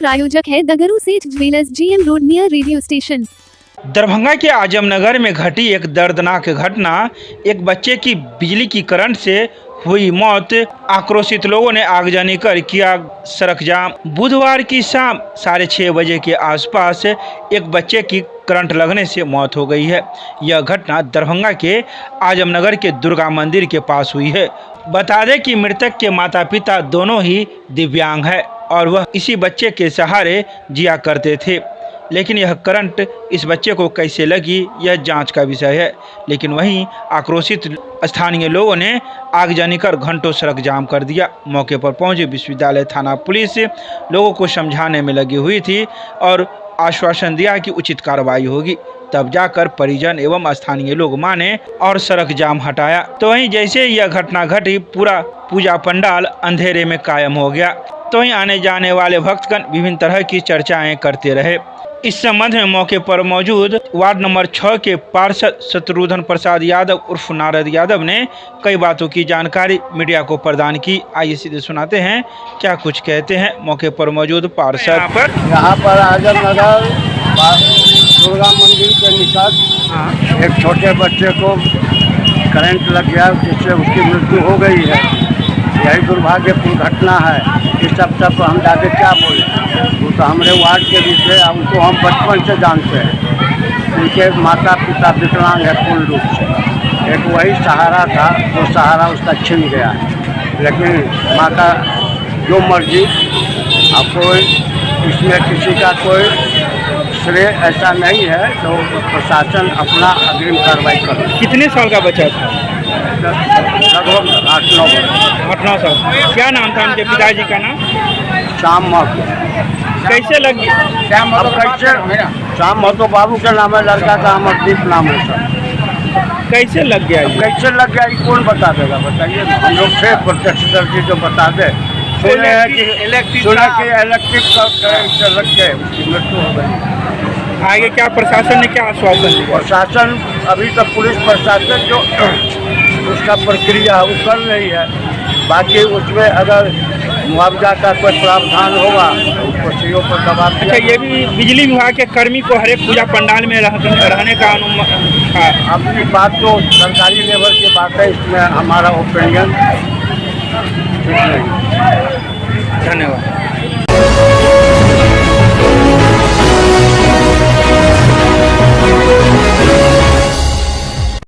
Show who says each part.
Speaker 1: प्रायोजक है दगरू सेठ jewellers, GM road near radio station.
Speaker 2: Darbhanga के आजमनगर में घटी एक दर्दनाक घटना। एक बच्चे की बिजली की करंट से हुई मौत। आक्रोशित लोगों ने आगजनी कर किया सड़क जाम। बुधवार की शाम 6:30 बजे के आसपास एक बच्चे की करंट लगने से मौत हो गई है। यह घटना दरभंगा के आजमनगर के दुर्गा मंदिर के पास हुई है। बता दें कि मृतक के माता पिता दोनों ही दिव्यांग हैं और वह इसी बच्चे के सहारे जिया करते थे। लेकिन यह करंट इस बच्चे को कैसे लगी, यह जांच का विषय है। लेकिन वहीं आक्रोशित स्थानीय लोगों ने आगजनी कर घंटों सड़क जाम कर दिया। मौके पर पहुंचे विश्वविद्यालय थाना पुलिस लोगों को समझाने में लगी हुई थी और आश्वासन दिया कि उचित कार्रवाई होगी। तब जाकर परिजन एवं स्थानीय लोग माने और सड़क जाम हटाया। तो वहीं जैसे यह घटना घटी, पूरा पूजा पंडाल अंधेरे में कायम हो गया। तो वहीं आने जाने वाले भक्तगण विभिन्न तरह की चर्चाएं करते रहे। इस संबंध में मौके पर मौजूद वार्ड नंबर 6 के पार्षद शत्रुघ्न प्रसाद यादव उर्फ नारद यादव ने कई बातों की जानकारी मीडिया को प्रदान की। आइए सीधे सुनाते हैं क्या कुछ कहते हैं मौके पर मौजूद पार्षद।
Speaker 3: यहाँ पर आजमनगर दुर्गा मंदिर के निकट एक छोटे बच्चे को करंट लग गया, जिससे उसकी मृत्यु हो गई है। यही दुर्भाग्यपूर्ण घटना है। इस सब हम ज़्यादा क्या बोले, वो तो हमारे वार्ड के भी थे, उनको हम बचपन से जानते हैं। उनके माता पिता विकलांग है पूर्ण रूप से। एक वही सहारा था, वो सहारा उसका छिन गया है। लेकिन माता जो मर्जी, अब कोई इसमें किसी का कोई श्रेय ऐसा नहीं है, तो प्रशासन अपना अग्रिम कार्रवाई करे।
Speaker 2: कितने साल का बच्चा था?
Speaker 3: लगभग 8-9
Speaker 2: साल। क्या नाम था उनके पिताजी का नाम?
Speaker 3: श्याम महतो।
Speaker 2: कैसे लग गया?
Speaker 3: श्याम महतो बाबू के नाम है, लड़का का अमरदीप नाम है सर।
Speaker 2: कैसे लग गया?
Speaker 3: कैसे लग गया ये कौन बता देगा, बताइए। हम लोग थे प्रत्यक्षदर्शी जो बता दे। सुने हैं कि इलेक्ट्रिक करंट से लग गए, उसकी मृत्यु हो गई।
Speaker 2: आगे क्या प्रशासन ने क्या आश्वासन दिया?
Speaker 3: प्रशासन अभी तक पुलिस प्रशासन जो उसका प्रक्रिया वो कर रही है। बाकी उसमें अगर मुआवजा का कोई प्रावधान होगा तो उसको सीओ पर दबाव।
Speaker 2: अच्छा, ये भी बिजली विभाग के कर्मी को हर एक पूजा पंडाल में रहने का अनुमति है?
Speaker 3: अपनी बात तो सरकारी लेवल की बात है, इसमें हमारा ओपिनियन ठीक नहीं।
Speaker 2: धन्यवाद।